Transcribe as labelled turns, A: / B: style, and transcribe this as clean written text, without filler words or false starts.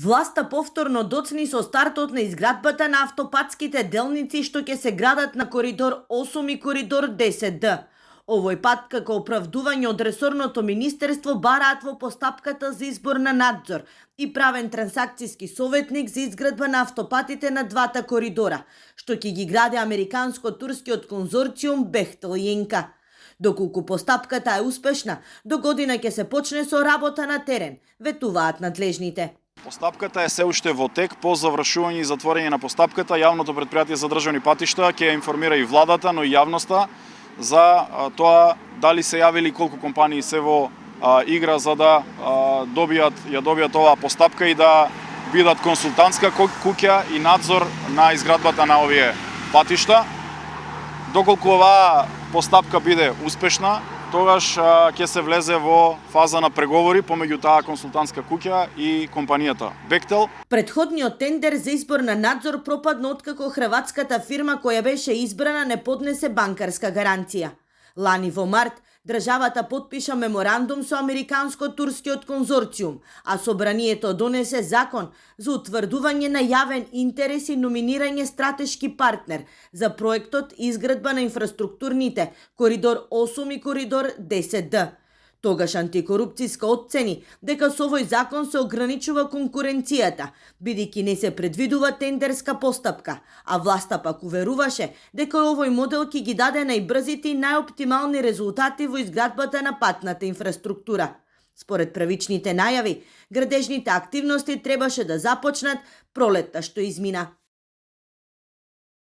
A: Власта повторно доцни со стартот на изградбата на автопатските делници што ќе се градат на коридор 8 и коридор 10Д. Овој пат, како оправдување од ресорното министерство, бараат во постапката за избор на надзор и правен трансакцијски советник за изградба на автопатите на двата коридора, што ќе ги гради американско-турскиот конзорциум Бехтел Јенка. Доколку постапката е успешна, до година ќе се почне со работа на терен, ветуваат надлежните.
B: Постапката е се уште во тек. По завршување и затворање на постапката, Јавното претпријатие за државни патишта ќе информира и владата, но и јавноста за тоа дали се јавили колку компании се во игра за да добијат оваа постапка и да бидат консултантска куќа и надзор на изградбата на овие патишта. Доколку оваа постапка биде успешна, тогаш ќе се влезе во фаза на преговори помеѓу таа консултантска куќа и компанијата Бехтел.
A: Претходниот тендер за избор на надзор пропадна откако хрватската фирма која беше избрана не поднесе банкарска гаранција. Лани во март државата потпиша меморандум со американско-турскиот конзорциум, а собранието донесе закон за утврдување на јавен интерес и номинирање стратешки партнер за проектот изградба на инфраструктурните коридор 8 и коридор 10Д. Тогаш антикорупцијска оцени дека со овој закон се ограничува конкуренцијата, бидејќи не се предвидува тендерска постапка, а власта пак уверуваше дека овој модел ќе ги даде најбрзите и најоптимални резултати во изградбата на патната инфраструктура. Според правичните најави, градежните активности требаше да започнат пролетта што измина.